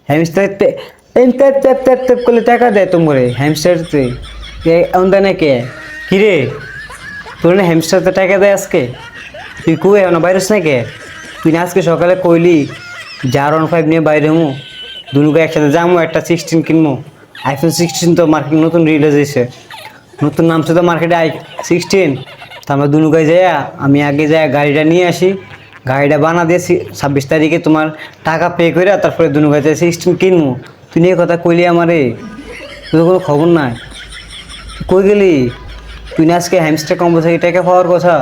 Hamster tap tap tap tap করলে টাকা দেয় তোমরে হ্যামস্টার তুই এমন দেয় না কে কিরে তোর না হ্যামস্টার তো টাকা দেয় আজকে তুই কই এমন বাইরেস না কে তুই না আজকে সকালে কইলি যার 15 নিয়ে বাইরে হমু দুনুকে একসাথে যাবো একটা 16 কিনবো iPhone 16 তো মার্কেট নতুন রিলিজ হয়েছে নতুন নামছে তো মার্কেটে 16 তো আমরা দুনুকায় যাই আমি আগে যাই গাড়িটা নিয়ে আসি গাড়িটা বানা দিয়েছি 26 তারিখে তোমার টাকা পে করে তারপরে দুনুকায় যাই 16 কিনবো তুই নিয়ে কথা কইলি আমারে তোর কোনো খবর নাই তুই কই গেলি তুই না আজকে হ্যামস্টার কম্বো থেকে টাকা পাওয়ার কথা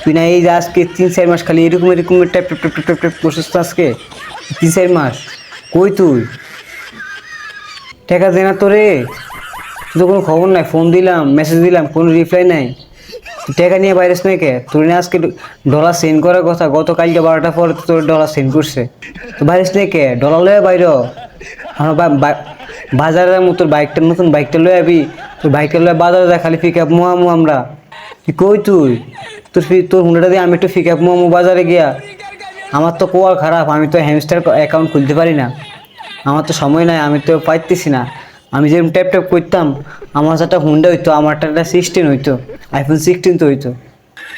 তুই না এই যে আজকে 3-4 মাস খালি এরকম এরকম tap tap tap tap tap করছিস তো আজকে 3-4 মাস কই তুই টাকা দে না তোরে তোর কোনো খবর নাই ফোন দিলাম মেসেজ দিলাম কোনো রিপ্লাই নাই তুই টাকা নিয়ে বাইরেস নাই কে তোর না আজকে ডলার সেন্ড করার কথা গতকালকে 12টার পরে তোর ডলার সেন্ড করছে তো বাইরেস নাই কে ডলার লয়ে বাইর আমরা বাজারে তোর বাইকটা নতুন বাইকটা লয়ে আবি তোর বাইকটা লয়ে বাজারে যা খালি পিক আপ মোয়ামু আমরা তুই কই তুই তোর হুন্ডাটা দিয়ে আমি একটু পিক আপ মোয়ামু বাজারে গিয়া আমার তো কোয়া খারাপ আমি তো হ্যামস্টার অ্যাকাউন্ট খুলতে পারি না আমার তো সময় নাই আমি তো পাইতেছি না আমি যেরকম ট্যাপ ট্যাপ করতাম আমার একটা হুন্ডা হইতো আমারটা একটা 16 হইতো iPhone 16 তো হইতো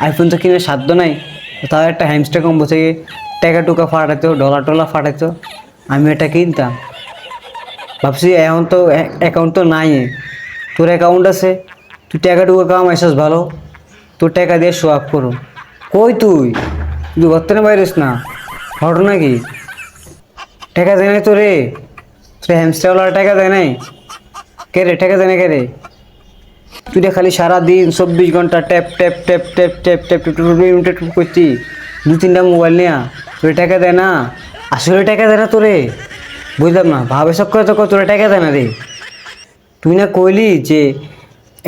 আইফোন তো কিনে সাধ্য নাই তাও একটা হ্যামস্টার কম্বো থেকে টাকা টুকা ফাটাইতো ডলার টলার ফাটাইতো আমি এটা কিনতাম ভাবছি এখন তো অ্যাকাউন্ট তো নাই তোর অ্যাকাউন্ট আছে তুই টাকা টুকা কামাইছিস ভালো তোর টাকা দিয়ে শো আপ করো কই তুই তুই ঘর থেকে বাইরিস না ঘটনা কি টাকা দেয় নাই তোরে তোর হ্যামস্টারওয়ালা টাকা দেয় নাই কে রে টাকা দেয় না কে রে তুই খালি সারাদিন 24 ঘন্টা tap tap tap tap tap tap tap করছি 2-3টা মোবাইল নেয়া তোরে টাকা দেয় না আসলে টাকা দেয় না তোরে বুঝলাম না ভাবে সব করে তো তোরে টাকা দেয় না রে তুই না কইলি যে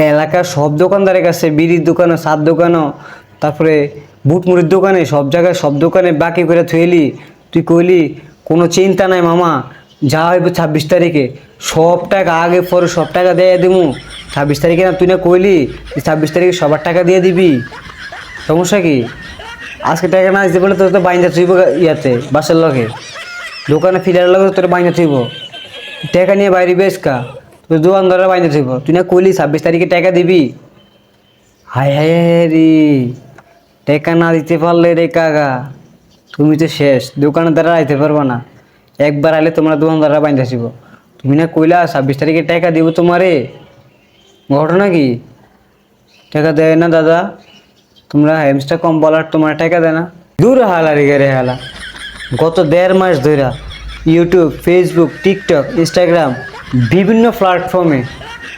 এলাকার সব দোকানদারের কাছে বিড়ির দোকানে সার দোকানও তারপরে বুট মুড়ির দোকানে সব জায়গায় সব দোকানে বাকি করে থুয়েলি তুই কইলি কোনো চিন্তা নাই মামা যা হইব 26 তারিখে সব টাকা আগে পরে সব টাকা দিয়ে দিমু 26 তারিখে না তুই না কইলি 26 তারিখে সবার টাকা দিয়ে দিবি সমস্যা কি আজকে টাকা না দিতে বলে তোর তো বাইন্দা থুইব ইয়াতে বাসের লগে দোকানে ফিরার লগে তোর বাইন্দা থুইব টাকা নিয়ে বাইরে বেশ কা তোর দোকানদাররা বাইন্দা থুইব তুই না কইলি 26 তারিখে টাকা দিবি হায় হায় রে টাকা না দিতে পারলে রে কাকা তুমি তো শেষ দোকানদাররা আইতে পারবা না একবার আইলে তোমরা দোকানদাররা বাইন্দা ছিল তুমি না কইলা 26 তারিখে টাকা দিব তোমারে ঘটনা কি টাকা দেয় না দাদা তোমরা হ্যামস্টার কম বলার তোমার টাকা দেয় না দূর হালা রে হালা গত 1.5 মাস ধরে ইউটিউব ফেসবুক টিকটক ইনস্টাগ্রাম বিভিন্ন প্ল্যাটফর্মে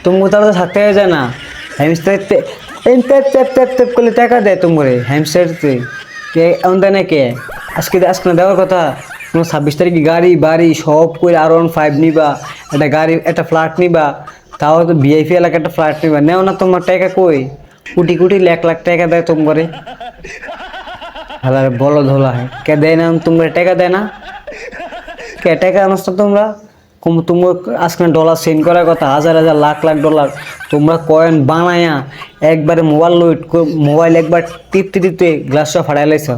তোমাকে তারা তো থাকতে যায় না hamster tap tap tap tap করলে টাকা দেয় তোমরে হ্যামস্টার কে এমন দেয় না কে আজকে না দেওয়ার কথা কোনো 26 তারিখে গাড়ি বাড়ি সব করে R15 নিবা একটা গাড়ি একটা ফ্ল্যাট নিবা তাও তো ভিআইপি এলাকা একটা ফ্ল্যাট নিবা নেও না তোমার টাকা কই কোটি কোটি লাখ লাখ টাকা দেয় তোমারে হালার বলো ধোলা হয় কে দেয় না তোমরা টাকা দেয় না কে টাকা আনছ তোমরা তোমরা আজকে ডলার সেন্ড করার কথা হাজার হাজার লাখ লাখ ডলার তোমরা কয়েন বানায়া একবারে মোবাইল একবার টিপতে টিপতে গ্লাসটা ফাটাই লাইছ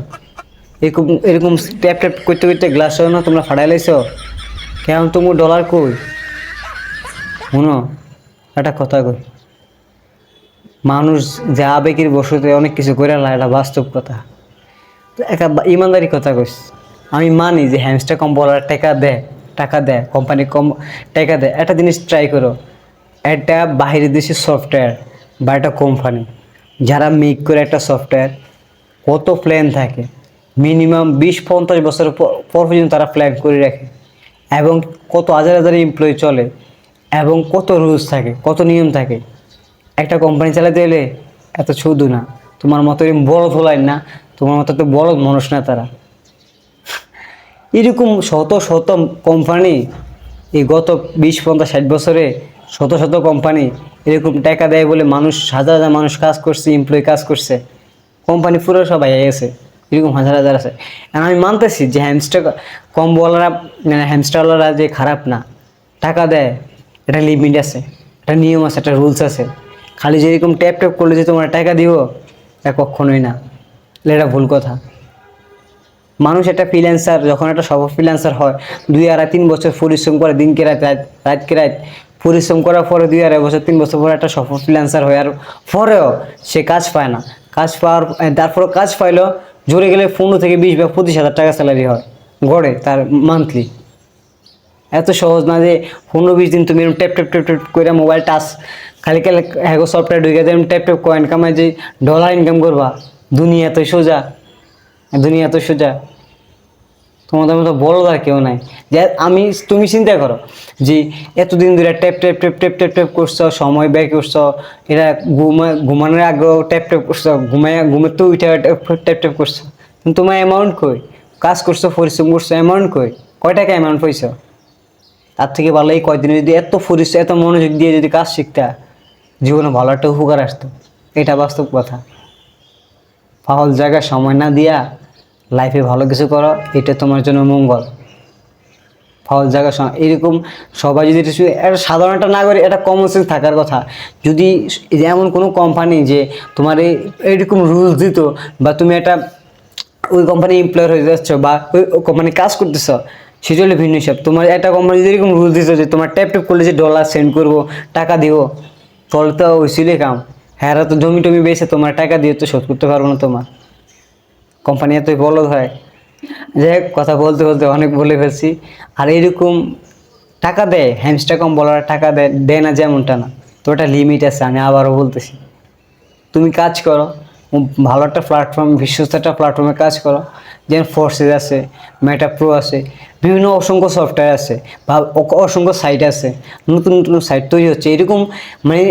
এরকম এরকম ট্যাপ ট্যাপ করতে করতে গ্লাসটা না তোমরা ফাটাই লাইছ কেমন তোমার ডলার কই শুনো একটা কথা কই মানুষ যা আবেগের বসতে অনেক কিছু করে এটা বাস্তব কথা একটা ইমানদারি কথা কইস আমি মানি যে হ্যামস্টার কম বলার টাকা দেয় কোম্পানি কম টাকা দেয় একটা জিনিস ট্রাই করো একটা বাইরের দেশের সফটওয়্যার বা একটা কোম্পানি যারা মেক করে একটা সফটওয়্যার কত প্ল্যান থাকে মিনিমাম 20-50 বছর পর পর্যন্ত তারা প্ল্যান করে রাখে এবং কত হাজার হাজার এমপ্লয়ি চলে এবং কত রুলস থাকে কত নিয়ম থাকে একটা কোম্পানি চালাতে গেলে এত শুধু না তোমার মতো বড় ধোলাই না তোমার মতো তো বড় মানুষ না তারা এরকম শত শত কোম্পানি এই গত 20-50-60 বছরে শত শত কোম্পানি এরকম টাকা দেয় বলে মানুষ হাজার হাজার মানুষ কাজ করছে এমপ্লয়ি কাজ করছে কোম্পানি পুরো সবাই গেছে এরকম হাজার হাজার আছে আমি মানতেছি যে হ্যামস্টার কম বলারা মানে হ্যামস্টারওয়ালারা যে খারাপ না টাকা দেয় একটা লিমিট আছে একটা নিয়ম আছে একটা রুলস আছে খালি যেরকম ট্যাপ ট্যাপ করলে যে তোমার টাকা দিব এটা কখনোই না এটা ভুল কথা মানুষ একটা ফ্রিল্যান্সার যখন একটা সফল ফ্রিল্যান্সার হয় 2 আড়াই 3 বছর পরিশ্রম করে দিনকে রাত রাতকে রাত পরিশ্রম করার পরে 2 আড়াই বছর 3 বছর পরে একটা সফল ফ্রিল্যান্সার হয়, আর পরেও সে কাজ পায় না। কাজ পাওয়ার তারপরে কাজ পাইলো জোরে গেলে 15 থেকে 20 বা 25 হাজার টাকা স্যালারি হয় গড়ে তার মান্থলি। এত সহজ না যে 15-20 দিন তুমি ট্যাপ ট্যাপ ট্যাপ ট্যাপ করে মোবাইল টাচ খালি খালি হ্যাঁ সফটওয়্যার ঢুকে দেন ট্যাপ ট্যাপ কয়েন কামাই যে ডলার ইনকাম করবা। দুনিয়া তো সোজা, দুনিয়া তো সোজা। তোমাদের মতো বলদ আর কেউ নাই যে তুমি চিন্তা করো যে এতদিন ধরে tap tap tap tap tap tap করছো, সময় ব্যয় করছো, এটা ঘুমানোর আগেও ট্যাপ ট্যাপ করছো, ঘুমের তো উঠে ট্যাপ ট্যাপ করছো, কিন্তু তোমার অ্যামাউন্ট কই? কাজ করছো, পরিশ্রম করছো, অ্যামাউন্ট কয় টাকা অ্যামাউন্ট পাইছো? তার থেকে ভালো এই কয়দিনে যদি এত পরিশ্রম এত মনোযোগ দিয়ে যদি কাজ শিখতা, জীবনে ভালো একটা উপকার আসতো। এটা বাস্তব কথা। ফাউল জায়গায় সময় না দিয়া লাইফে ভালো কিছু করো, এটা তোমার জন্য মঙ্গল। ফাউল জায়গা এরকম সবাই যদি একটা সাধারণ একটা নাগরিক একটা কমন সেন্স থাকার কথা। যদি এমন কোনো কোম্পানি যে তোমার এইরকম রুলস দিত, বা তুমি একটা ওই কোম্পানি এমপ্লয়ার হয়ে যাচ্ছ বা ওই কোম্পানি কাজ করতেছ, সেটা হলে ভিন্ন হিসাব। তোমার একটা কোম্পানি যদি এরকম রুলস দিত যে তোমার ট্যাপ ট্যাপ করলে যে ডলার সেন্ড করবো, টাকা দিব, তাহলে তো ওইছিলই কাম। হ্যাঁ তো জমি টমি বেছে তোমার টাকা দিয়ে তো শোধ করতে পারবো না তোমার। কোম্পানি এতই বলদ হয়। যাই হোক, কথা বলতে বলতে অনেক বলে ফেলছি। আর এরকম টাকা দেয় হ্যামস্টার কম বলার টাকা দেয় না যেমনটা না, তো একটা লিমিট আছে। আমি আবারও বলতেছি, তুমি কাজ করো ভালো একটা প্ল্যাটফর্ম, বিশ্বস্ত একটা প্ল্যাটফর্মে কাজ করো, যেমন ফোর্সেস আছে, মেটা প্রো আছে, বিভিন্ন অসংখ্য সফটওয়্যার আছে বা অসংখ্য সাইট আছে, নতুন নতুন সাইট তৈরি হচ্ছে। এরকম মানে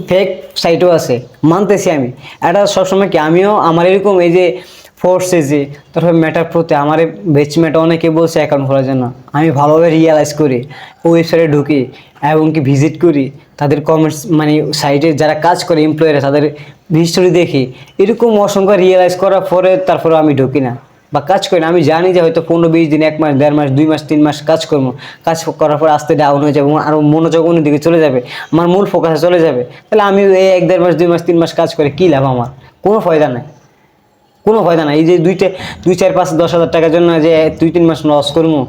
ফেক সাইটও আছে, মানতেছি আমি। এটা সবসময় কি আমিও আমার এরকম এই যে ফোর্সেসে তারপরে মেটা প্রোতে আমার বেচমেট অনেকে বলছে অ্যাকাউন্ট খোলার জন্য, আমি ভালোভাবে রিয়েলাইজ করি, ওয়েবসাইটে ঢুকি এবং কি ভিজিট করি, তাদের কমেন্টস মানে সাইটে যারা কাজ করে এমপ্লয়ারে তাদের হিস্টোরি দেখি, এরকম অসংখ্য রিয়েলাইজ করার পরে তারপরে আমি ঢুকি না বা কাজ করি না। আমি জানি যে হয়তো 15-20 দিন, 1 মাস, 1.5 মাস, 2 মাস, 3 মাস কাজ করবো, কাজ করার পর আস্তে ডাউন হয়ে যাবে, আরও মনোযোগ অন্যদিকে চলে যাবে, আমার মূল ফোকাসে চলে যাবে। তাহলে আমি এই 1-1.5 মাস, 2 মাস, 3 মাস কাজ করে কী লাভ? আমার কোনো ফায়দা নাই, কোনো ফায়দা নাই। এই যে 2-4-5-10 হাজার টাকার জন্য যে 2-3 মাস লস করবো,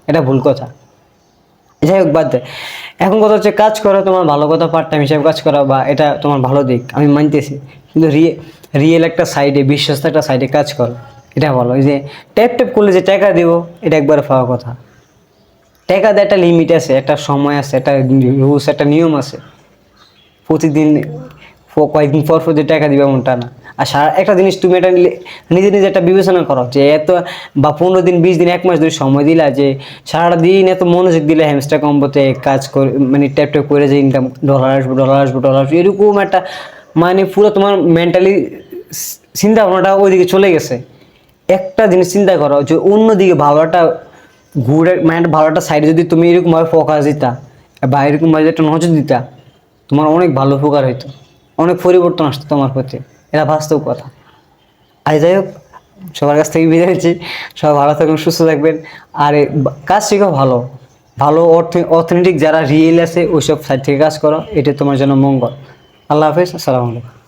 এটা ভুল কথা। যাই হোক, বাদ দে। এখন কথা হচ্ছে কাজ করো, তোমার ভালো কথা, পার্ট টাইম হিসাবে কাজ করা, বা এটা তোমার ভালো দিক আমি মানতেছি, কিন্তু রিয়েল একটা সাইডে, বিশ্বস্ত একটা সাইডে কাজ করো, এটা ভালো। এই যে ট্যাপ ট্যাপ করলে যে টাকা দিব, এটা একবার পাওয়া কথা। টাকা দেওয়ার একটা লিমিট আছে, একটা সময় আছে, একটা রুলস, একটা নিয়ম আছে। প্রতিদিন কয়েকদিন পর পর যে টাকা দিবে এমনটা না। আর একটা জিনিস তুমি এটা নিজে নিজে একটা বিবেচনা করো যে এত বা 15 দিন, 20 দিন, 1 মাস ধরে সময় দিলা, যে সারাটা দিন এত মনোযোগ দিলে হ্যামস্টার কম্বোতে কাজ করে, মানে ট্যাপ ট্যাপ করে যে ইনকাম, ডলার আসবো ডলার আসবো ডলার আসবো, এরকম একটা মানে পুরো তোমার মেন্টালি চিন্তা ভাবনাটা ওইদিকে চলে গেছে। একটা জিনিস চিন্তা করো যে অন্যদিকে ভালো একটা ঘুরে মানে ভালো একটা সাইডে যদি তুমি এরকমভাবে ফোকাস দিতা বা এরকমভাবে একটা নজর দিতা, তোমার অনেক ভালো উপকার হইতো, অনেক পরিবর্তন আসতো তোমার প্রতি। এটা বাস্তব কথা। আর যাই হোক, সবার কাছ থেকে বিদায় নিচ্ছি। সবাই ভালো থাকবেন, সুস্থ থাকবেন। আর কাজ শেখো ভালো ভালো অর্থনৈতিক যারা রিয়েল আছে ওইসব সাইড থেকে কাজ করো, এটা তোমার জন্য মঙ্গল। আল্লাহ হাফেজ, আসসালামু আলাইকুম।